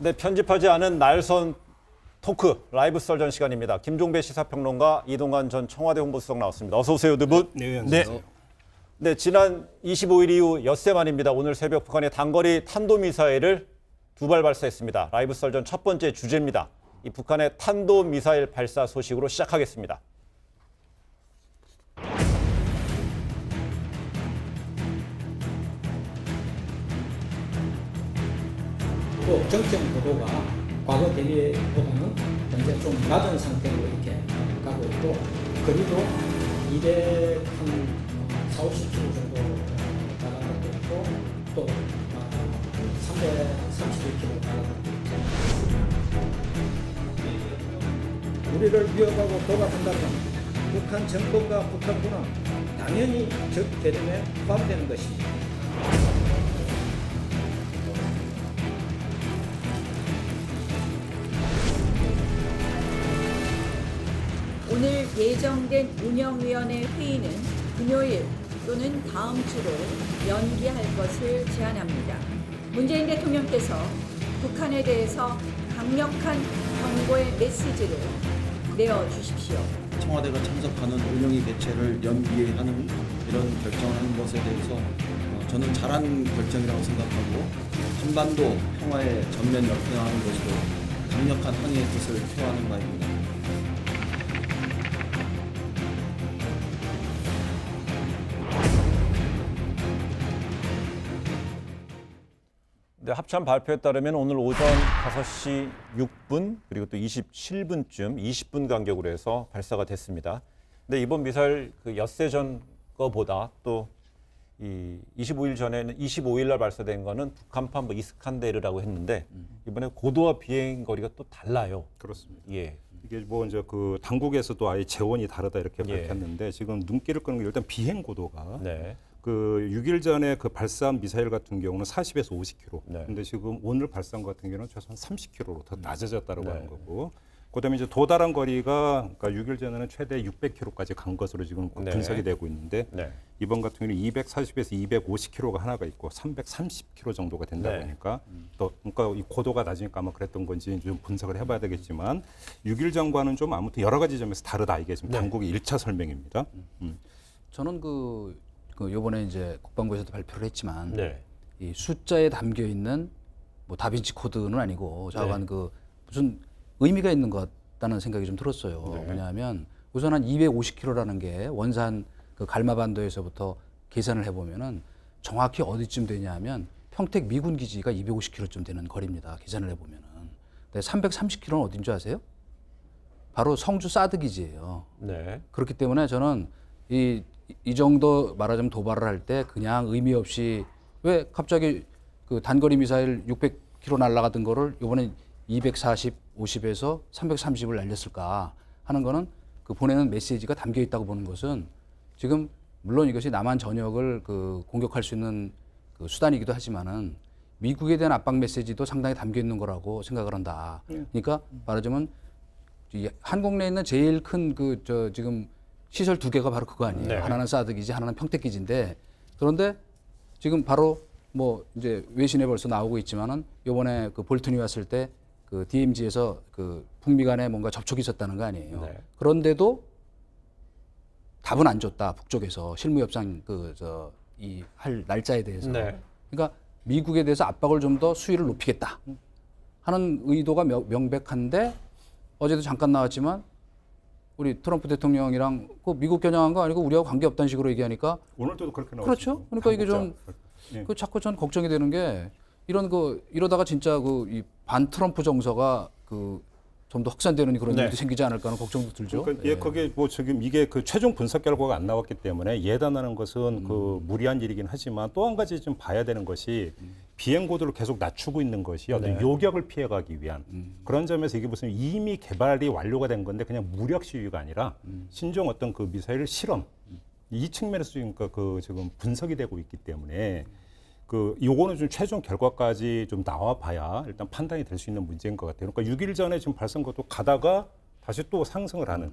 네, 편집하지 않은 날선 토크 라이브 썰전 시간입니다. 김종배 시사평론가, 이동관 전 청와대 홍보수석 나왔습니다. 어서 오세요, 두 분. 네, 안녕하세요. 네, 지난 25일 이후 엿새 만입니다. 오늘 새벽 북한의 단거리 탄도미사일을 두 발 발사했습니다. 라이브 썰전 첫 번째 주제입니다. 이 북한의 탄도미사일 발사 소식으로 시작하겠습니다. 또 정점 고도가 과거 대비보다는 현재 좀 낮은 상태로 이렇게 가고 있고 거리도 240km 정도 나가고 있고 또 331km 나가고 있고 우리를 위협하고 도박한다면 북한 정권과 북한군은 당연히 적 대등에 포함되는 것입니다. 오늘 예정된 운영위원회 회의는 금요일 또는 다음 주로 연기할 것을 제안합니다. 문재인 대통령께서 북한에 대해서 강력한 경고의 메시지를 내어주십시오. 청와대가 참석하는 운영위 개최를 연기하는 이런 결정을 한 것에 대해서 저는 잘한 결정이라고 생각하고 한반도 평화에 전면 역행하는 것으로 강력한 항의의 뜻을 표하는 바입니다. 네, 합참 발표에 따르면 오늘 오전 5시 6분 그리고 또 27분쯤 20분 간격으로 해서 발사가 됐습니다. 근데 이번 미사일 그 엿새 전 거보다 또 이 25일 전에는 25일 날 발사된 거는 북한판 뭐 이스칸데르라고 했는데 이번에 고도와 비행 거리가 또 달라요. 그렇습니다. 예. 이게 뭐 이제 그 당국에서도 아예 재원이 다르다 이렇게 예. 밝혔는데 지금 눈길을 끄는 게 일단 비행 고도가 네. 그 6일 전에 그 발사한 미사일 같은 경우는 40에서 50km. 네. 근데 지금 오늘 발사한 것 같은 경우는 최소한 30km로 더 낮아졌다고 네. 하는 거고. 그다음에 이제 도달한 거리가 그러니까 6일 전에는 최대 600km까지 간 것으로 지금 네. 분석이 되고 있는데 네. 이번 같은 경우는 240에서 250km가 하나가 있고 330km 정도가 된다 네. 보니까 또 그러니까 이 고도가 낮으니까 아마 그랬던 건지 좀 분석을 해봐야 되겠지만 6일 전과는 좀 아무튼 여러 가지 점에서 다르다 이게 지금 네. 당국의 1차 설명입니다. 저는 그 요번에 이제 국방부에서도 발표를 했지만 네. 이 숫자에 담겨 있는 뭐 다빈치 코드는 아니고 좌우간 네. 그 무슨 의미가 있는 것 같다는 생각이 좀 들었어요. 네. 왜냐하면 우선 한 250km라는 게 원산 그 갈마반도에서부터 계산을 해보면은 정확히 어디쯤 되냐면 평택 미군 기지가 250km쯤 되는 거리입니다. 계산을 해보면은. 근데 330km는 어딘 줄 아세요? 바로 성주 사드 기지예요. 네. 그렇기 때문에 저는 이 정도 말하자면 도발을 할 때 그냥 의미 없이 왜 갑자기 그 단거리 미사일 600km 날아가던 거를 이번에 240, 50에서 330을 날렸을까 하는 거는 그 보내는 메시지가 담겨 있다고 보는 것은 지금 물론 이것이 남한 전역을 그 공격할 수 있는 그 수단이기도 하지만은 미국에 대한 압박 메시지도 상당히 담겨 있는 거라고 생각을 한다. 그러니까 말하자면 이 한국 내에 있는 제일 큰 그 지금 시설 두 개가 바로 그거 아니에요. 네. 하나는 사드 기지, 하나는 평택 기지인데 그런데 지금 바로 뭐 이제 외신에 벌써 나오고 있지만은 이번에 그 볼튼이 왔을 때 그 DMZ에서 그 북미 간에 뭔가 접촉이 있었다는 거 아니에요. 네. 그런데도 답은 안 줬다. 북쪽에서 실무 협상 이 할 날짜에 대해서. 네. 그러니까 미국에 대해서 압박을 좀 더 수위를 높이겠다 하는 의도가 명백한데 어제도 잠깐 나왔지만 우리 트럼프 대통령이랑 그 미국 겨냥한 거 아니고 우리하고 관계 없다는 식으로 얘기하니까 오늘도 그렇게 나왔죠. 그렇죠. 그러니까 이게 좀 예. 그 자꾸 전 걱정이 되는 게 이런 이러다가 진짜 그 이 반 트럼프 정서가 그 좀 더 확산되는 그런 네. 일도 생기지 않을까 하는 걱정도 들죠. 그러니까 예, 거기에 뭐 지금 이게 그 최종 분석 결과가 안 나왔기 때문에 예단하는 것은 그 무리한 일이긴 하지만 또 한 가지 좀 봐야 되는 것이 비행 고도를 계속 낮추고 있는 것이 어떤 네. 요격을 피해가기 위한 그런 점에서 이게 무슨 이미 개발이 완료가 된 건데 그냥 무력 시위가 아니라 신종 어떤 그 미사일 실험 이 측면에서 지금 그 지금 분석이 되고 있기 때문에 그 요거는 좀 최종 결과까지 좀 나와 봐야 일단 판단이 될 수 있는 문제인 것 같아요. 그러니까 6일 전에 지금 발사한 것도 가다가 다시 또 상승을 하는.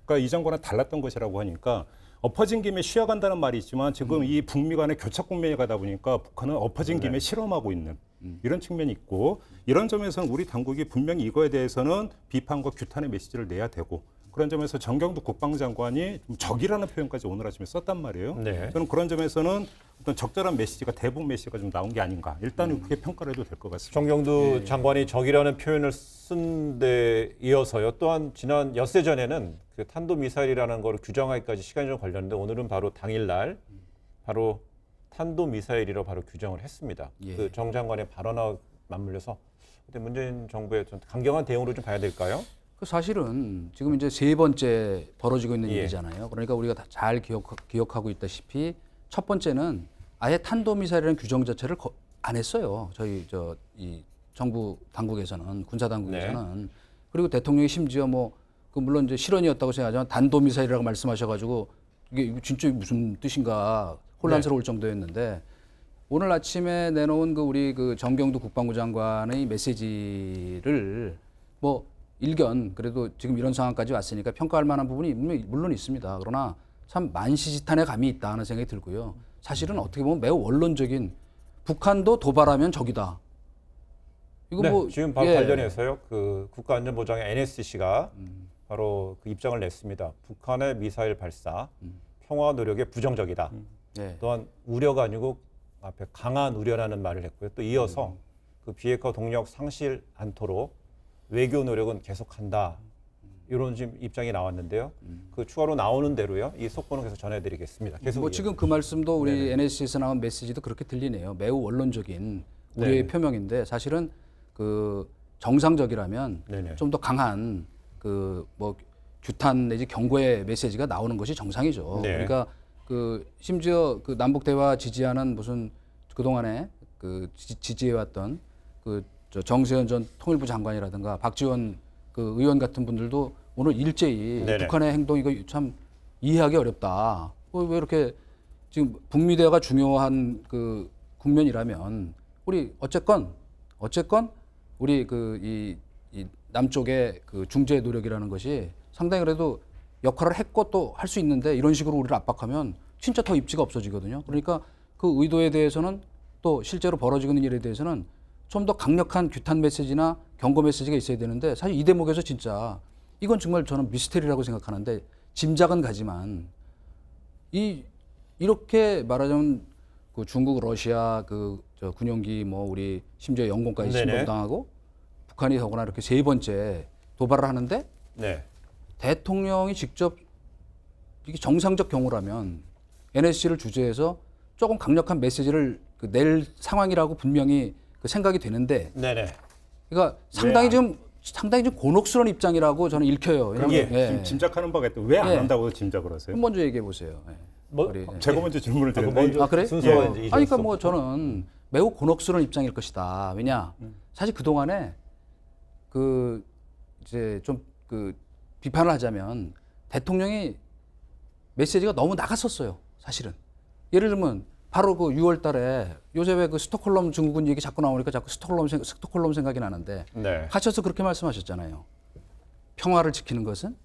그러니까 이전과는 달랐던 것이라고 하니까 엎어진 김에 쉬어간다는 말이 있지만 지금 이 북미 간의 교착 국면에 가다 보니까 북한은 엎어진 김에 실험하고 있는 이런 측면이 있고 이런 점에서는 우리 당국이 분명히 이거에 대해서는 비판과 규탄의 메시지를 내야 되고 그런 점에서 정경도 국방장관이 좀 적이라는 표현까지 오늘 아침에 썼단 말이에요. 네. 저는 그런 점에서는 어떤 적절한 메시지가 대북 메시지가 좀 나온 게 아닌가. 일단은 그렇게 평가를 해도 될 것 같습니다. 정경두 장관이 적이라는 표현을 쓴 데 이어서요. 또한 지난 엿새 전에는 그 탄도미사일이라는 걸 규정하기까지 시간이 좀 걸렸는데 오늘은 바로 당일날 바로 탄도미사일이라고 바로 규정을 했습니다. 예. 그 정 장관의 발언과 맞물려서 근데 문재인 정부의 좀 강경한 대응으로 좀 봐야 될까요? 그 사실은 지금 이제 세 번째 벌어지고 있는 예. 일이잖아요. 그러니까 우리가 다 잘 기억하고 있다시피 첫 번째는 아예 탄도미사일이라는 규정 자체를 안 했어요. 저희 이 정부 당국에서는 군사 당국에서는 네. 그리고 대통령이 심지어 뭐 그 물론 이제 실언이었다고 생각하지만 단도미사일이라고 말씀하셔가지고 이게 진짜 무슨 뜻인가 혼란스러울 정도였는데 오늘 아침에 내놓은 그 우리 그 정경두 국방부 장관의 메시지를 뭐 일견 그래도 지금 이런 상황까지 왔으니까 평가할 만한 부분이 물론 있습니다. 그러나 참 만시지탄의 감이 있다 하는 생각이 들고요. 사실은 어떻게 보면 매우 원론적인 북한도 도발하면 적이다. 이거 네, 뭐 지금 바로 예. 관련해서요. 그 국가안전보장의 NSC가 바로 그 입장을 냈습니다. 북한의 미사일 발사 평화 노력에 부정적이다. 예. 또한 우려가 아니고 앞에 강한 우려라는 말을 했고요. 또 이어서 그 비핵화 동력 상실 않도록 외교 노력은 계속한다. 이런 지금 입장이 나왔는데요. 그 추가로 나오는 대로요. 이 속보는 계속 전해드리겠습니다. 계속 뭐 지금 그 말씀도 우리 네네. NSC에서 나온 메시지도 그렇게 들리네요. 매우 원론적인 우려의 네. 표명인데 사실은 그 정상적이라면 네네. 좀 더 강한 그 뭐 규탄 내지 경고의 메시지가 나오는 것이 정상이죠. 네. 그러니까 그 심지어 그 남북 대화 지지하는 무슨 그 동안에 그 지지해왔던 그 저 정세현 전 통일부 장관이라든가 박지원 그 의원 같은 분들도 오늘 일제히 네네. 북한의 행동 이거 참 이해하기 어렵다. 왜 이렇게 지금 북미 대화가 중요한 그 국면이라면 우리 어쨌건 우리 그 이 남쪽의 그 중재 노력이라는 것이 상당히 그래도 역할을 했고 또 할 수 있는데 이런 식으로 우리를 압박하면 진짜 더 입지가 없어지거든요. 그러니까 그 의도에 대해서는 또 실제로 벌어지고 있는 일에 대해서는 좀 더 강력한 규탄 메시지나 경고 메시지가 있어야 되는데 사실 이 대목에서 진짜 이건 정말 저는 미스테리라고 생각하는데 짐작은 가지만 이렇게 말하자면 그 중국, 러시아 그 저 군용기 뭐 우리 심지어 영공까지 네네. 침범당하고 북한이 더구나 이렇게 세 번째 도발을 하는데 네. 대통령이 직접 이게 정상적 경우라면 NSC를 주재해서 조금 강력한 메시지를 그 낼 상황이라고 분명히 그 생각이 되는데 네네. 그러니까 상당히 좀 곤혹스러운 입장이라고 저는 읽혀요. 그럼 왜냐면 지금 짐작하는 바가 있다. 왜 안 예. 한다고 짐작을 하세요? 그럼 먼저 얘기해 보세요. 예. 뭐 우리, 예. 제가 먼저 질문을 그 드렸는데 먼저 아, 그래? 순서가 예. 이제 아니, 그러니까 이어서. 뭐 저는 매우 곤혹스러운 입장일 것이다. 왜냐? 사실 그 동안에 그 이제 좀 그 비판을 하자면 대통령이 메시지가 너무 나갔었어요. 사실은. 예를 들면 바로 그 6월달에 요새 왜 그 스톡홀름 증후군 얘기 자꾸 나오니까 자꾸 스톡홀름 생각이 나는데 네. 하셔서 그렇게 말씀하셨잖아요. 평화를 지키는 것은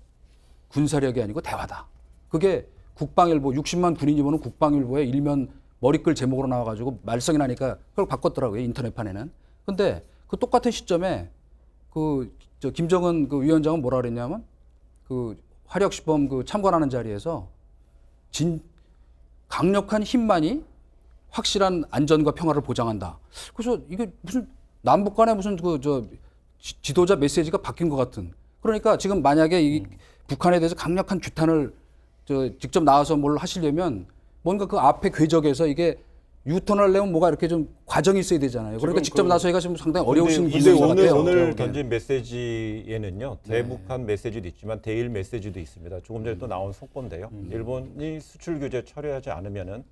군사력이 아니고 대화다. 그게 국방일보 60만 군인이 보는 국방일보의 일면 머리글 제목으로 나와가지고 말썽이 나니까 그걸 바꿨더라고요. 인터넷판에는. 근데 그 똑같은 시점에 저 김정은 그 위원장은 뭐라 그랬냐면 그 화력 시범 그 참관하는 자리에서 강력한 힘만이 확실한 안전과 평화를 보장한다. 그래서 이게 무슨 남북 간에 무슨 지도자 메시지가 바뀐 것 같은. 그러니까 지금 만약에 이 북한에 대해서 강력한 규탄을 직접 나와서 뭘 하시려면 뭔가 그 앞에 궤적에서 이게 유턴을 하려면 뭐가 이렇게 좀 과정이 있어야 되잖아요. 그러니까 직접 나서기가 지금 상당히 어려우신 근데 분인 것 같아요. 오늘 네. 던진 메시지에는요 대북한 메시지도 있지만 대일 메시지도 있습니다. 조금 전에 또 나온 속보인데요. 일본이 수출 규제 철회하지 않으면은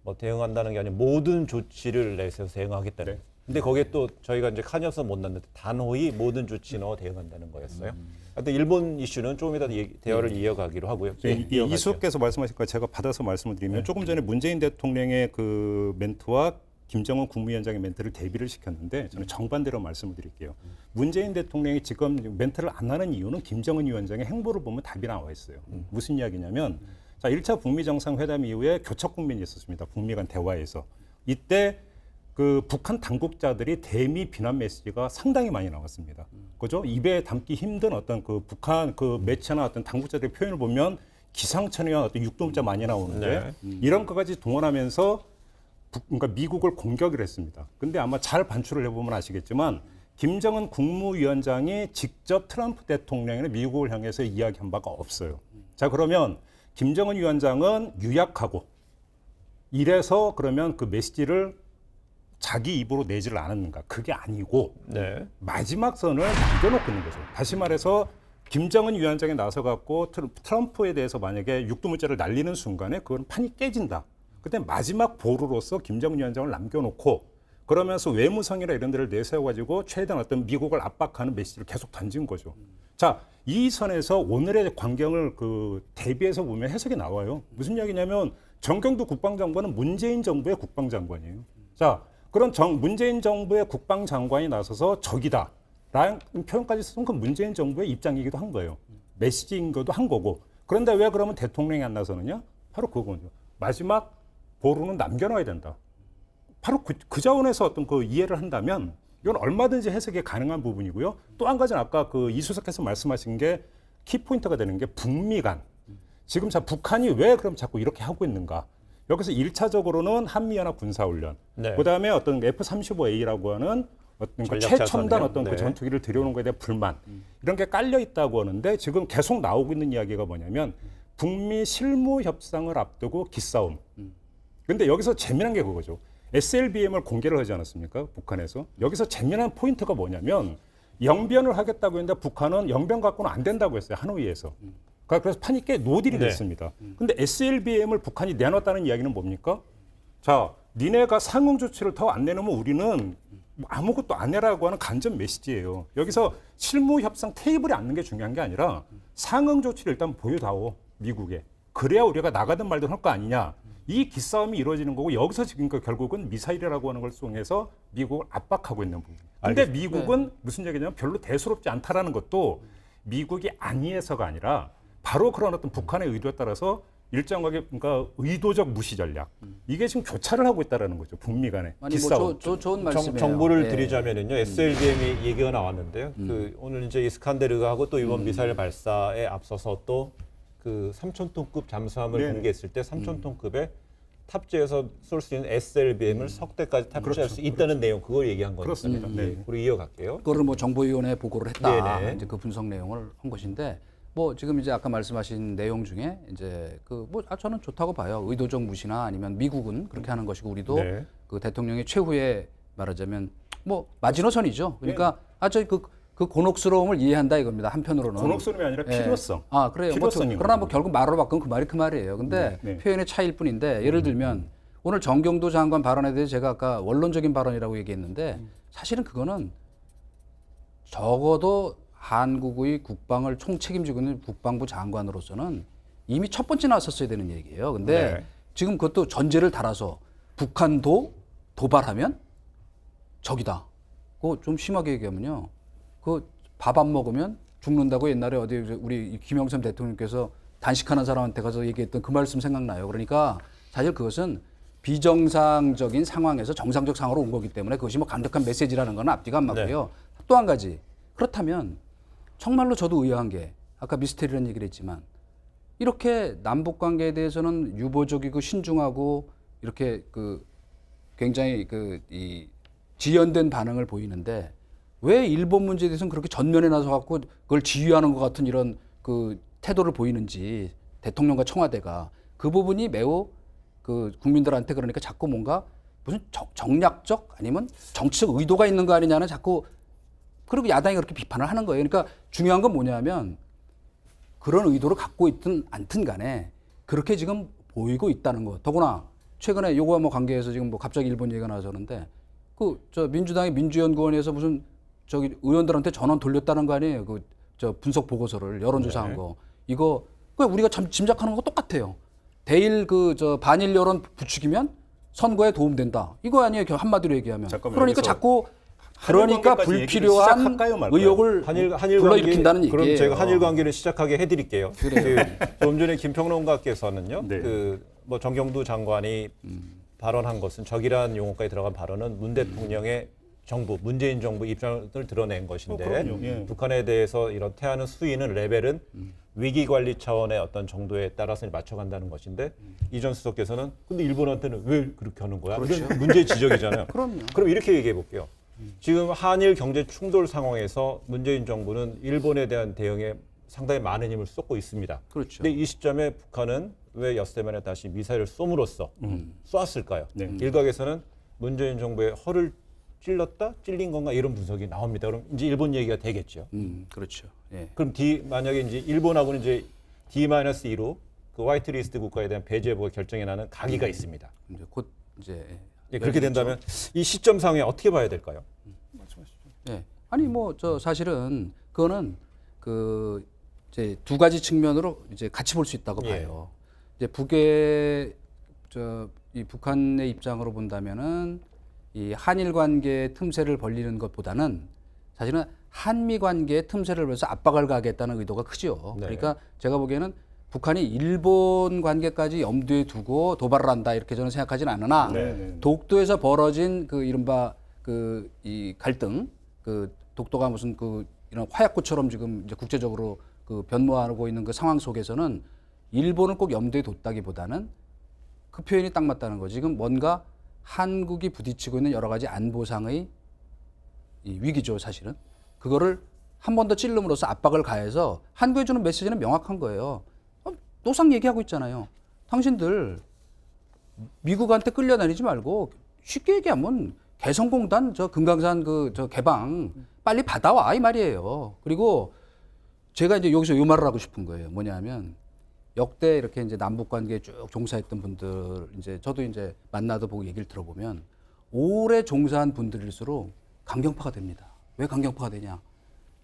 뭐 대응한다는 게 아니라 모든 조치를 내세워서 대응하겠다는. 네. 근데 거기에 또 저희가 이제 칸이어서 못 넣는데 단호히 모든 조치 넣어 대응한다는 거였어요. 하여튼 일본 이슈는 조금 이따 대화를 이어가기로 하고요. 이어갈게요. 이수께서 말씀하시니까 제가 받아서 말씀을 드리면 조금 전에 문재인 대통령의 그 멘트와 김정은 국무위원장의 멘트를 대비를 시켰는데 저는 정반대로 말씀을 드릴게요. 문재인 대통령이 지금 멘트를 안 하는 이유는 김정은 위원장의 행보를 보면 답이 나와 있어요. 무슨 이야기냐면 자 1차 북미 정상회담 이후에 교착 국면이 있었습니다. 북미 간 대화에서. 이때 그 북한 당국자들이 대미 비난 메시지가 상당히 많이 나왔습니다. 그죠? 입에 담기 힘든 어떤 그 북한 그 매체나 어떤 당국자들의 표현을 보면 기상천외한 어떤 육두문자 많이 나오는데 이런 것까지 동원하면서 그러니까 미국을 공격을 했습니다. 근데 아마 잘 반출을 해보면 아시겠지만 김정은 국무위원장이 직접 트럼프 대통령이나 미국을 향해서 이야기한 바가 없어요. 자, 그러면 김정은 위원장은 유약하고 이래서 그러면 그 메시지를 자기 입으로 내지를 않았는가? 그게 아니고 네. 마지막 선을 남겨놓고 있는 거죠. 다시 말해서 김정은 위원장이 나서갖고 트럼프에 대해서 만약에 육두문자를 날리는 순간에 그건 판이 깨진다. 그때 마지막 보루로서 김정은 위원장을 남겨놓고 그러면서 외무성이나 이런 데를 내세워가지고 최대한 어떤 미국을 압박하는 메시지를 계속 던진 거죠. 자, 이 선에서 오늘의 광경을 그 대비해서 보면 해석이 나와요. 무슨 이야기냐면 정경두 국방장관은 문재인 정부의 국방장관이에요. 자, 그런 문재인 정부의 국방장관이 나서서 적이다. 라는 표현까지 쓰면 그 문재인 정부의 입장이기도 한 거예요. 메시지인 것도 한 거고. 그런데 왜 그러면 대통령이 안 나서느냐? 바로 그거죠. 마지막 보루는 남겨놔야 된다. 바로 그 자원에서 어떤 그 이해를 한다면 이건 얼마든지 해석이 가능한 부분이고요. 또 한 가지는 아까 그 이수석께서 말씀하신 게 키포인트가 되는 게 북미 간. 지금 자 북한이 왜 그럼 자꾸 이렇게 하고 있는가? 여기서 1차적으로는 한미연합 군사훈련. 네. 그다음에 어떤 F-35A라고 하는 어떤 그 전략 최첨단 자산이요? 어떤 네. 그 전투기를 들여오는 것에 대한 불만 이런 게 깔려 있다고 하는데 지금 계속 나오고 있는 이야기가 뭐냐면 북미 실무 협상을 앞두고 기싸움. 근데 여기서 재미난 게 그거죠. SLBM을 공개를 하지 않았습니까? 북한에서. 여기서 재미난 포인트가 뭐냐면 영변을 하겠다고 했는데 북한은 영변 갖고는 안 된다고 했어요. 하노이에서. 그래서 판이 꽤 노딜이 네. 됐습니다. 근데 SLBM을 북한이 내놨다는 이야기는 뭡니까? 자, 니네가 상응 조치를 더 안 내놓으면 우리는 아무것도 안 해라고 하는 간접 메시지예요. 여기서 실무 협상 테이블에 앉는 게 중요한 게 아니라 상응 조치를 일단 보여다오, 미국에. 그래야 우리가 나가든 말든 할 거 아니냐. 이 기싸움이 이루어지는 거고 여기서 지금 결국은 미사일이라고 하는 걸 통해서 미국을 압박하고 있는 부분. 근데 미국은 무슨 얘기냐면 별로 대수롭지 않다라는 것도 미국이 아니해서가 아니라 바로 그런 어떤 북한의 의도에 따라서 일정하게 그러니까 의도적 무시 전략. 이게 지금 교차를 하고 있다라는 거죠. 북미 간에 아니 기싸움. 뭐 좋은 말씀이에요. 정보를 예. 드리자면은요, SLBM이 얘기가 나왔는데요. 그 오늘 이제 이스칸데르하고 또 이번 미사일 발사에 앞서서 또 그 3,000톤급 잠수함을 네네. 공개했을 때 3,000톤급에 탑재해서 쏠 수 있는 SLBM을 석대까지 탑재할 그렇죠. 수 있다는 내용, 그걸 얘기한 거니까. 그렇습니다. 네. 우리 이어갈게요. 그거를 뭐 정보위원회에 보고를 했다. 네네. 이제 그 분석 내용을 한 것인데 뭐 지금 이제 아까 말씀하신 내용 중에 이제 그 뭐 저는 좋다고 봐요. 의도적 무시나 아니면 미국은 그렇게 하는 것이고 우리도 네. 그 대통령의 최후의 말하자면 뭐 마지노선이죠. 그러니까 그 곤혹스러움을 이해한다 이겁니다. 한편으로는 곤혹스러움이 아니라 필요성. 아 그래요. 필요성인 그러나 뭐 거죠. 결국 말로 바꾸면 그 말이 그 말이에요. 근데 네. 표현의 차이일 뿐인데 예를 들면 오늘 정경도 장관 발언에 대해서 제가 아까 원론적인 발언이라고 얘기했는데 사실은 그거는 적어도 한국의 국방을 총책임지고 있는 국방부 장관으로서는 이미 첫 번째 나섰어야 되는 얘기예요. 근데 네. 지금 그것도 전제를 달아서 북한도 도발하면 적이다. 그거 좀 심하게 얘기하면요. 그 밥 안 먹으면 죽는다고 옛날에 어디 우리 김영삼 대통령께서 단식하는 사람한테 가서 얘기했던 그 말씀 생각나요. 그러니까 사실 그것은 비정상적인 상황에서 정상적 상황으로 온 거기 때문에 그것이 뭐 강력한 메시지라는 건 앞뒤가 안 맞고요. 또 한 가지. 그렇다면 정말로 저도 의아한 게 아까 미스테리라는 얘기를 했지만 이렇게 남북 관계에 대해서는 유보적이고 신중하고 이렇게 그 굉장히 이 지연된 반응을 보이는데 왜 일본 문제에 대해서는 그렇게 전면에 나서 갖고 그걸 지휘하는 것 같은 이런 그 태도를 보이는지 대통령과 청와대가 그 부분이 매우 그 국민들한테 그러니까 자꾸 뭔가 무슨 정략적 아니면 정치적 의도가 있는 거 아니냐는 자꾸 그리고 야당이 그렇게 비판을 하는 거예요. 그러니까 중요한 건 뭐냐면 그런 의도를 갖고 있든 않든 간에 그렇게 지금 보이고 있다는 거. 더구나 최근에 요거와 뭐 관계해서 지금 뭐 갑자기 일본 얘기가 나서는데 저 민주당의 민주연구원에서 무슨 저기 의원들한테 전원 돌렸다는 거 아니에요. 저 분석 보고서를 여론조사한 거. 이거 우리가 짐작하는 거 똑같아요. 대일 저 반일 여론 부추기면 선거에 도움된다. 이거 아니에요. 한마디로 얘기하면. 잠깐만요. 그러니까 여기서 자꾸 그러니까 관계까지 불필요한 시작할까요, 말까요? 의혹을 한일 불러일으킨다는 관계, 그럼 얘기예요. 제가 한일 관계를 시작하게 해드릴게요. 좀 전에 김평론가께서는요, 네. 뭐 정경두 장관이 발언한 것은 적이라는 용어까지 들어간 발언은 문 대통령의 정부, 문재인 정부 입장을 드러낸 것인데 그럼요. 예. 북한에 대해서 이런 태하는 수위는 레벨은 위기 관리 차원의 어떤 정도에 따라서 맞춰간다는 것인데 이 전 수석께서는 근데 일본한테는 왜 그렇게 하는 거야? 이런 문제 지적이잖아요. 그럼요. 그럼 이렇게 얘기해 볼게요. 지금 한일 경제 충돌 상황에서 문재인 정부는 일본에 대한 대응에 상당히 많은 힘을 쏟고 있습니다. 그렇죠. 근데 이 시점에 북한은 왜 엿새 만에 다시 미사일을 쏘므로써 쏘았을까요? 네. 일각에서는 문재인 정부의 허를 찔렀다, 찔린 건가 이런 분석이 나옵니다. 그럼 이제 일본 얘기가 되겠죠. 그렇죠. 예. 그럼 만약에 이제 일본하고는 이제 D-2로 그 화이트리스트 국가에 대한 배제 여부가 결정이 나는 가기가 있습니다. 이제 곧 이제 예, 그렇게 된다면 이 시점상에 어떻게 봐야 될까요? 예. 아니 뭐 저 사실은 그거는 그 이제 두 가지 측면으로 이제 같이 볼 수 있다고 예. 봐요. 이제 북의 이 북한의 입장으로 본다면은 이 한일 관계 틈새를 벌리는 것보다는 사실은 한미 관계의 틈새를 벌려서 압박을 가하겠다는 의도가 크죠. 네. 그러니까 제가 보기에는 북한이 일본 관계까지 염두에 두고 도발을 한다 이렇게 저는 생각하지는 않으나 네. 독도에서 벌어진 그 이른바 그 이 갈등 그 독도가 무슨 그 이런 화약고처럼 지금 이제 국제적으로 그 변모하고 있는 그 상황 속에서는 일본을 꼭 염두에 뒀다기보다는 그 표현이 딱 맞다는 거죠. 지금 뭔가 한국이 부딪히고 있는 여러 가지 안보상의 이 위기죠, 사실은. 그거를 한 번 더 찔름으로써 압박을 가해서 한국에 주는 메시지는 명확한 거예요. 노상 얘기하고 있잖아요. 당신들 미국한테 끌려다니지 말고 쉽게 얘기하면 개성공단 저 금강산 그 저 개방 빨리 받아와 이 말이에요. 그리고 제가 이제 여기서 요 말을 하고 싶은 거예요. 뭐냐면 역대 이렇게 이제 남북 관계에 쭉 종사했던 분들 이제 저도 이제 만나도 보고 얘기를 들어보면 오래 종사한 분들일수록 강경파가 됩니다. 왜 강경파가 되냐?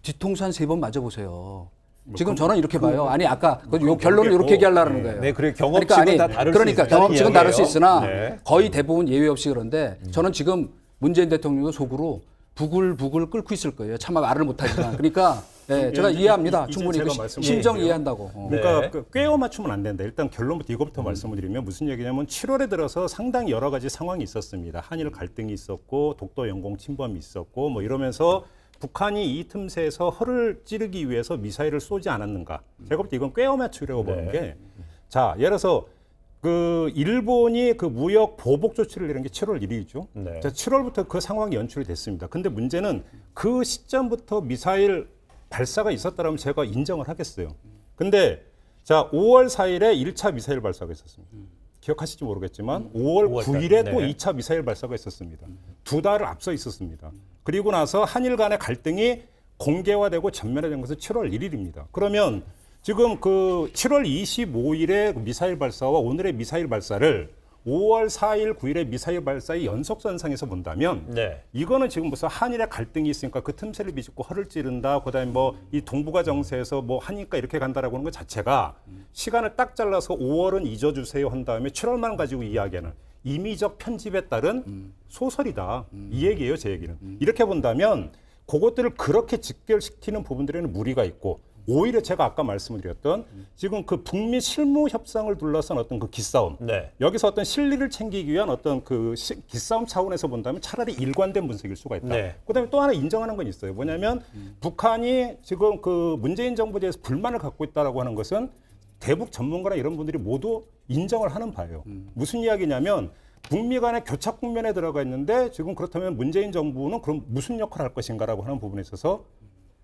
뒤통수 한 3번 맞아보세요. 지금 저는 이렇게 봐요. 아니 아까 요 결론을 이렇게 얘기하려는 거예요. 네, 그래 경험치는 다 다를 수 그러니까 있다는 경험치는 다를 수 이야기예요. 있으나 네. 거의 대부분 예외 없이 그런데 저는 지금 문재인 대통령도 속으로 부글부글 끓고 있을 거예요. 차마 말을 못하지만 그러니까 네, 제가 이해합니다. 이제 충분히 제가 그 말씀을 심정 드릴게요. 이해한다고. 그러니까 네. 그 꿰어 맞추면 안 된다. 일단 결론부터 이것부터 말씀을 드리면 무슨 얘기냐면 7월에 들어서 상당히 여러 가지 상황이 있었습니다. 한일 갈등이 있었고 독도 영공 침범이 있었고 뭐 이러면서 북한이 이 틈새에서 허를 찌르기 위해서 미사일을 쏘지 않았는가. 제가 볼 때 이건 꿰어 맞추려고 보는 게 자, 예를 들어서 그 일본이 그 무역 보복 조치를 내린 게 7월 1일이죠. 네. 자, 7월부터 그 상황이 연출이 됐습니다. 근데 문제는 그 시점부터 미사일 발사가 있었다면 제가 인정을 하겠어요. 근데 자, 5월 4일에 1차 미사일 발사가 있었습니다. 기억하실지 모르겠지만 5월 9일에 또 네. 2차 미사일 발사가 있었습니다. 2달을 앞서 있었습니다. 그리고 나서 한일 간의 갈등이 공개화되고 전면화된 것은 7월 1일입니다. 그러면 지금 그 7월 25일에 미사일 발사와 오늘의 미사일 발사를 5월 4일, 9일의 미사일 발사의 연속선상에서 본다면 네. 이거는 지금 무슨 한일의 갈등이 있으니까 그 틈새를 비집고 허를 찌른다. 그다음에 뭐 이 동북아 정세에서 뭐 하니까 이렇게 간다라고 하는 것 자체가 시간을 딱 잘라서 5월은 잊어주세요 한 다음에 7월만 가지고 이야기하는 임의적 편집에 따른 소설이다. 이 얘기예요, 제 얘기는. 이렇게 본다면 그것들을 그렇게 직결시키는 부분들에는 무리가 있고 오히려 제가 아까 말씀을 드렸던 지금 그 북미 실무 협상을 둘러싼 어떤 그 기싸움 네. 여기서 어떤 실리를 챙기기 위한 어떤 그 기싸움 차원에서 본다면 차라리 일관된 분석일 수가 있다. 네. 그다음에 또 하나 인정하는 건 있어요. 뭐냐면 북한이 지금 그 문재인 정부에 대해서 불만을 갖고 있다라고 하는 것은 대북 전문가나 이런 분들이 모두 인정을 하는 바예요. 무슨 이야기냐면 북미 간의 교착 국면에 들어가 있는데 지금 그렇다면 문재인 정부는 그럼 무슨 역할을 할 것인가라고 하는 부분에 있어서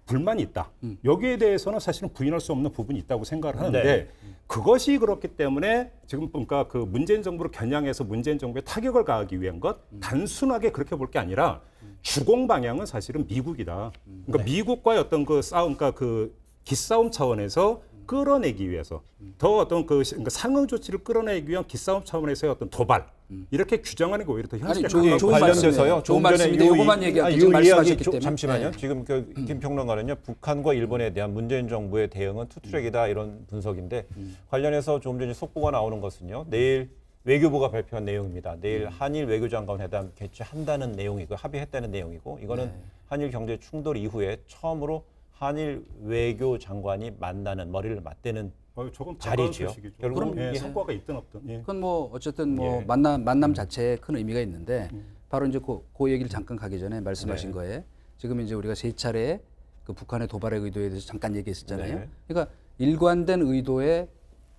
불만이 있다. 여기에 대해서는 사실은 부인할 수 없는 부분이 있다고 생각을 하는데 네. 그것이 그렇기 때문에 지금 그러니까 그 문재인 정부를 겨냥해서 문재인 정부에 타격을 가하기 위한 것 단순하게 그렇게 볼 게 아니라 주공 방향은 사실은 미국이다. 그러니까 미국과의 어떤 그 싸움, 그러니까 그 기싸움 차원에서 끌어내기 위해서 더 어떤 그 그러니까 상응 조치를 끌어내기 위한 기싸움 차원에서의 어떤 도발 이렇게 규정하는 게 오히려 더 현실에 좋은 가까운 좋은 관련돼서요. 좋은 말씀인데 요거만 얘기할게요. 지금 말씀하셨기 때문에. 잠시만요. 네. 지금 그 김평론가는요. 북한과 일본에 대한 문재인 정부의 대응은 투트랙이다 이런 분석인데 관련해서 조금 전에 속보가 나오는 것은요. 내일 외교부가 발표한 내용입니다. 내일 한일 외교장관 회담 개최한다는 내용이고 합의했다는 내용이고 이거는 한일 경제 충돌 이후에 처음으로 한일 외교장관이 만나는 머리를 맞대는 조금 자리죠. 소식이죠. 결국은 예, 이게 성과가 있든 없든. 예. 그건 뭐 어쨌든 뭐 예. 만남 자체에 큰 의미가 있는데 바로 이제 그 얘기를 잠깐 가기 전에 말씀하신 네. 거에 지금 이제 우리가 세 차례 그 북한의 도발의 의도에 대해서 잠깐 얘기했었잖아요. 네. 그러니까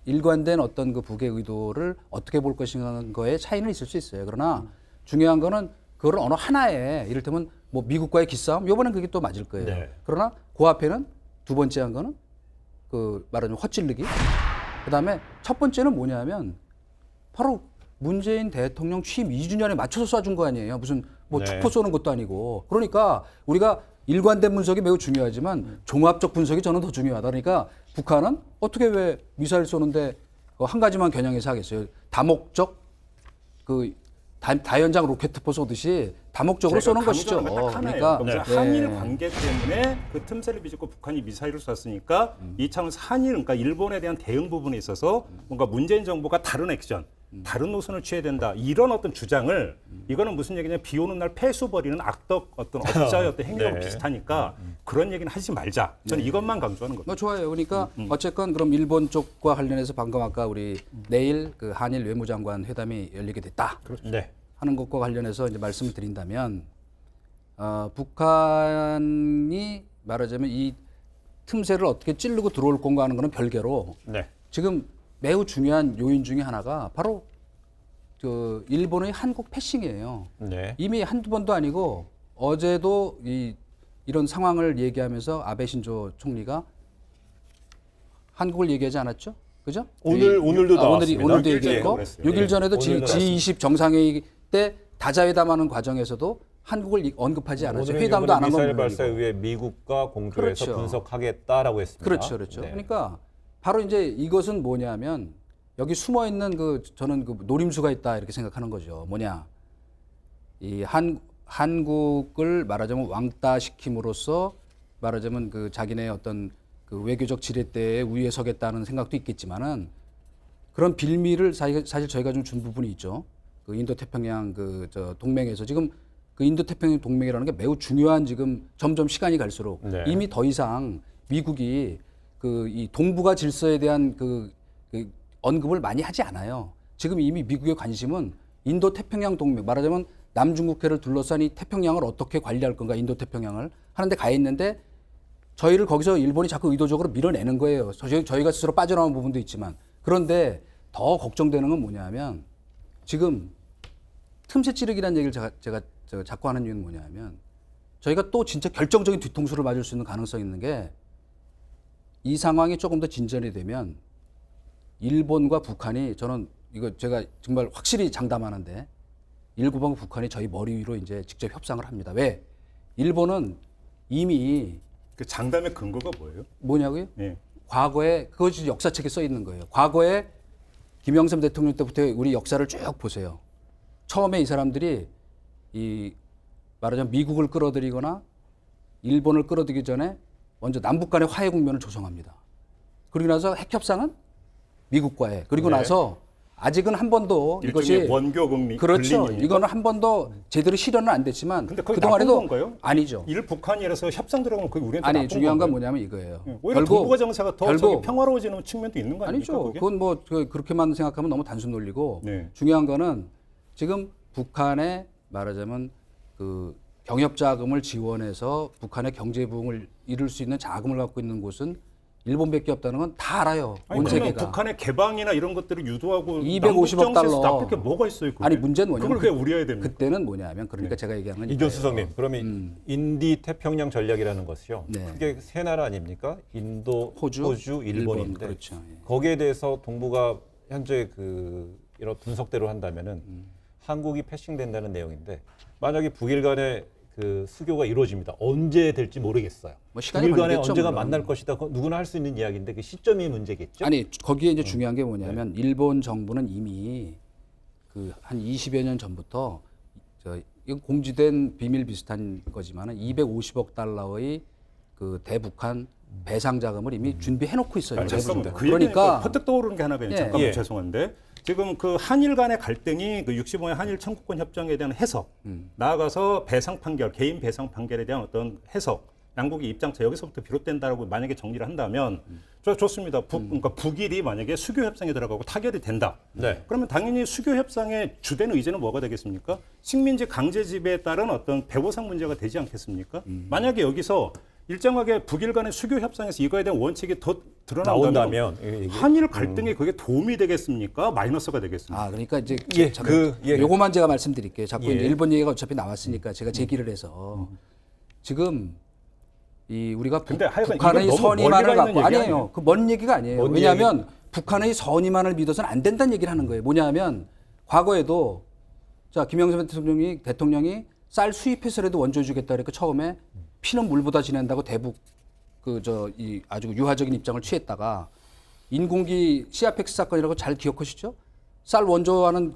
일관된 어떤 그 북의 의도를 어떻게 볼 것인가에 차이는 있을 수 있어요. 그러나 중요한 거는 그걸 어느 하나에 이를테면 뭐 미국과의 기싸움 이번엔 그게 또 맞을 거예요. 네. 그러나 그 앞에는 두 번째 한 거는 그 말하자면 헛질르기. 그다음에 첫 번째는 뭐냐면 바로 문재인 대통령 취임 2주년에 맞춰서 쏴준 거 아니에요. 무슨 뭐 네. 축포 쏘는 것도 아니고. 그러니까 우리가 일관된 분석이 매우 중요하지만 종합적 분석이 저는 더 중요하다. 그러니까 북한은 어떻게 왜 미사일 쏘는데 한 가지만 겨냥해서 하겠어요. 다목적 그 다연장 로켓포 쏘듯이 다목적으로 쏘는 것이죠. 딱 하나예요. 그러니까 그러니까 한일 관계 때문에 그 틈새를 비집고 북한이 미사일을 쐈으니까 이차원에서 한일 그러니까 일본에 대한 대응 부분에 있어서 뭔가 문재인 정부가 다른 액션, 다른 노선을 취해야 된다. 이런 어떤 주장을 이거는 무슨 얘기냐 비 오는 날 폐수 버리는 악덕 어떤 업자의 어떤 행위하고 네. 비슷하니까 그런 얘기는 하지 말자. 저는 이것만 강조하는 겁니다. 뭐 좋아요. 그러니까 어쨌건 그럼 일본 쪽과 관련해서 방금 아까 우리 내일 그 한일 외무장관 회담이 열리게 됐다. 네. 하는 것과 관련해서 이제 말씀을 드린다면 북한이 말하자면 이 틈새를 어떻게 찌르고 들어올 건가 하는 거는 별개로 네. 지금 매우 중요한 요인 중에 하나가 바로 그 일본의 한국 패싱이에요. 네. 이미 한두 번도 아니고 어제도 이런 상황을 얘기하면서 아베 신조 총리가 한국을 얘기하지 않았죠? 그죠? 오늘도 나왔습니다. 오늘도 예, 얘기했고 그랬어요. 6일 전에도 오늘도 G20 정상회의 때 다자회담하는 과정에서도 한국을 언급하지 않았죠. 오늘은 회담도 이번에 안 미사일 하는 발사에 의해 미국과 공조해서 그렇죠. 분석하겠다라고 했습니다. 그렇죠, 그렇죠. 네. 그러니까 바로 이제 이것은 뭐냐면 여기 숨어 있는 그 저는 그 노림수가 있다 이렇게 생각하는 거죠. 뭐냐? 이 한국을 말하자면 왕따 시킴으로써 말하자면 그 자기네 어떤 그 외교적 지렛대에 우위에 서겠다는 생각도 있겠지만은 그런 빌미를 사실 저희가 좀 준 부분이 있죠. 그 인도 태평양 저 동맹에서 지금 그 인도 태평양 동맹이라는 게 매우 중요한 지금 점점 시간이 갈수록 네. 이미 더 이상 미국이 그 이 동북아 질서에 대한 그 언급을 많이 하지 않아요. 지금 이미 미국의 관심은 인도 태평양 동맹 말하자면 남중국해를 둘러싼 이 태평양을 어떻게 관리할 건가 인도 태평양을 하는데 가 있는데 저희를 거기서 일본이 자꾸 의도적으로 밀어내는 거예요. 저희가 스스로 빠져나온 부분도 있지만 그런데 더 걱정되는 건 뭐냐면 지금 틈새 찌르기라는 얘기를 제가 자꾸 하는 이유는 뭐냐면 저희가 또 진짜 결정적인 뒤통수를 맞을 수 있는 가능성이 있는 게 이 상황이 조금 더 진전이 되면 일본과 북한이 저는 이거 제가 정말 확실히 장담하는데 일본과 북한이 저희 머리 위로 이제 직접 협상을 합니다. 왜? 일본은 이미 그 장담의 근거가 뭐예요? 뭐냐고요? 예. 과거에 그것이 역사책에 써 있는 거예요. 과거에 김영삼 대통령 때부터 우리 역사를 쭉 보세요. 처음에 이 사람들이 이 말하자면 미국을 끌어들이거나 일본을 끌어들이기 전에 먼저 남북 간의 화해 국면을 조성합니다. 그리고 나서 핵 협상은 미국과의 그리고 네. 나서 아직은 한 번도 일종의 이것이 원교 금리 그렇죠. 불림입니까? 이거는 한 번도 제대로 실현은 안 됐지만 근데 그게 그동안에도 나쁜 건가요? 아니죠. 일 북한이라서 협상 들어가면 그게 우리한테 아니 나쁜 중요한 건 건가요? 뭐냐면 이거예요. 예, 오히려 동북아 정세가 더 저기 평화로워지는 측면도 있는 거 아닙니까? 아니죠. 그게? 그건 뭐 그렇게만 생각하면 너무 단순 논리고 네. 중요한 거는 지금 북한의 말하자면 그 경협 자금을 지원해서 북한의 경제 부흥을 이룰 수 있는 자금을 갖고 있는 곳은 일본밖에 없다는 건 다 알아요. 아니, 온 그러면 세계가. 북한의 개방이나 이런 것들을 유도하고 250억 달러. 나쁠 게 뭐가 있어요? 그게? 아니 문제는 뭐냐면 그걸 왜 우려해야 됩니까? 그때는 뭐냐면 그러니까 제가 얘기한 건 이교수 이거예요. 선생님, 그러면 인디 태평양 전략이라는 것이요. 네. 크게 세 나라 아닙니까? 인도, 호주, 일본인데 일본, 그렇죠. 예. 거기에 대해서 동북아 현재 이런 분석대로 한다면은 한국이 패싱된다는 내용인데 만약에 북일 간의 그 수교가 이루어집니다. 언제 될지 모르겠어요. 뭐 시간이 북일 간에 걸리겠죠, 언제가 물론. 만날 것이다. 그건 누구나 할 수 있는 이야기인데 그 시점이 문제겠죠. 아니 거기에 이제 중요한 게 뭐냐면 일본 정부는 이미 그 한 20여 년 전부터 이거 공지된 비밀 비슷한 거지만은 250억 달러의 그 대북한 배상 자금을 이미 준비해 놓고 있어요. 아니, 잠깐만요. 그 그러니까 얘기니까 퍼뜩 떠오르는 게 하나가 있는데 예. 잠깐만 예. 죄송한데 지금 그 한일 간의 갈등이 그 65년 한일 청구권 협정에 대한 해석 나아가서 배상 판결 개인 배상 판결에 대한 어떤 해석 양국의 입장차 여기서부터 비롯된다라고 만약에 정리를 한다면 좋습니다. 그러니까 북일이 만약에 수교 협상에 들어가고 타결이 된다. 네. 그러면 당연히 수교 협상의 주된 의제는 뭐가 되겠습니까? 식민지 강제 지배에 따른 어떤 배보상 문제가 되지 않겠습니까? 만약에 여기서 일정하게 북일 간의 수교 협상에서 이거에 대한 원칙이 더 드러난다면 나온다면 이게- 한일 갈등에 그게 도움이 되겠습니까? 마이너스가 되겠습니까? 아, 그러니까 이제 예, 잠깐 예. 요거만 제가 말씀드릴게요. 자꾸 예. 이제 일본 얘기가 어차피 나왔으니까 제가 제기를 해서 지금 이 우리가 근데 하여간 북한의 이건 너무 선의만을 멀리 가 갖고 있는 얘기 아니에요. 그 먼 얘기가 아니에요. 먼 왜냐하면 북한의 선의만을 믿어서는 안 된다는 얘기를 하는 거예요. 뭐냐면 과거에도 자 김영삼 대통령이 쌀 수입해서라도 원조 주겠다 그러니까 처음에 피는 물보다 지낸다고 대북 이 아주 유화적인 입장을 취했다가 인공기 시아펙스 사건이라고 잘 기억하시죠? 쌀 원조하는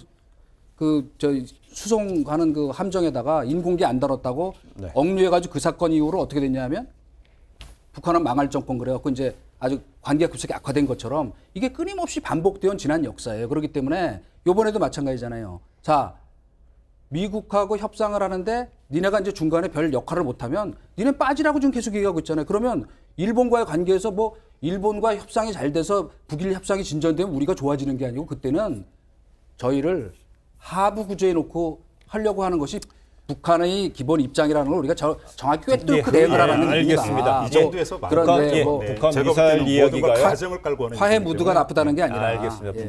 수송하는 그 함정에다가 인공기 안 달았다고 네. 억류해가지고 그 사건 이후로 어떻게 됐냐면 북한은 망할 정권 그래갖고 이제 아주 관계가 급속히 악화된 것처럼 이게 끊임없이 반복되어 온 지난 역사예요. 그렇기 때문에 이번에도 마찬가지잖아요. 자, 미국하고 협상을 하는데 니네가 이제 중간에 별 역할을 못하면 니네 빠지라고 지금 계속 얘기하고 있잖아요. 그러면 일본과의 관계에서 뭐 일본과 협상이 잘 돼서 북일 협상이 진전되면 우리가 좋아지는 게 아니고 그때는 저희를 하부 구조에 놓고 하려고 하는 것이 북한의 기본 입장이라는 걸 우리가 정확히 꿰뚫고 대응을 하라는 알겠습니다. 겁니다. 이 정도에서 그런데 뭐 북한 제가 볼 미사일 때는 이야기가요? 모두가 가정을 깔고 하는 화해 얘기이기 무드가 때문에 나쁘다는 게 아니라 알겠습니다. 예.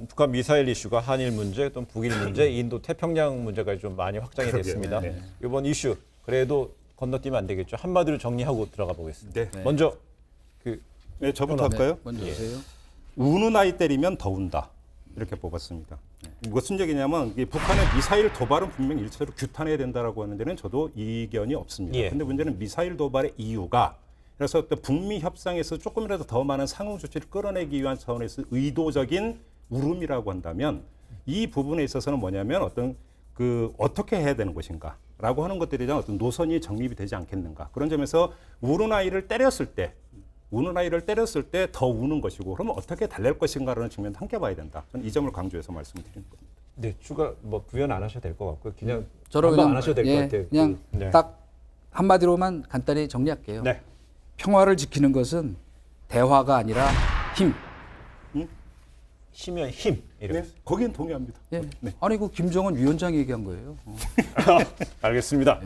북한 미사일 이슈가 한일 문제, 또 북일 문제, 인도 태평양 문제가 좀 많이 확장이 그러게요. 됐습니다. 네. 이번 이슈 그래도 건너뛰면 안 되겠죠. 한마디로 정리하고 들어가 보겠습니다. 네. 먼저 네, 저부터 할까요? 먼저 오세요. 우는 아이 때리면 더 운다. 이렇게 뽑았습니다. 무슨 얘기냐면 이 북한의 미사일 도발은 분명히 일차로 규탄해야 된다라고 하는 데는 저도 이견이 없습니다. 예. 근데 문제는 미사일 도발의 이유가 그래서 또 북미 협상에서 조금이라도 더 많은 상응 조치를 끌어내기 위한 차원에서 의도적인 울음이라고 한다면 이 부분에 있어서는 뭐냐면 어떤 어떻게 해야 되는 것인가라고 하는 것들에 대한 어떤 노선이 정립이 되지 않겠는가. 그런 점에서 우는 아이를 때렸을 때 더 우는 것이고 그러면 어떻게 달랠 것인가라는 측면도 함께 봐야 된다. 저는 이 점을 강조해서 말씀드리는 겁니다. 네, 추가 뭐 부연 안 하셔도 될 것 같고요. 그냥 저는 한번 그냥 안 하셔도 될 것 예, 같아요. 그냥 네. 딱 한마디로만 간단히 정리할게요. 네. 평화를 지키는 것은 대화가 아니라 힘. 힘이면 힘 이렇게. 네, 거기엔 동의합니다. 예. 아니 그 김정은 위원장이 얘기한 거예요. 알겠습니다.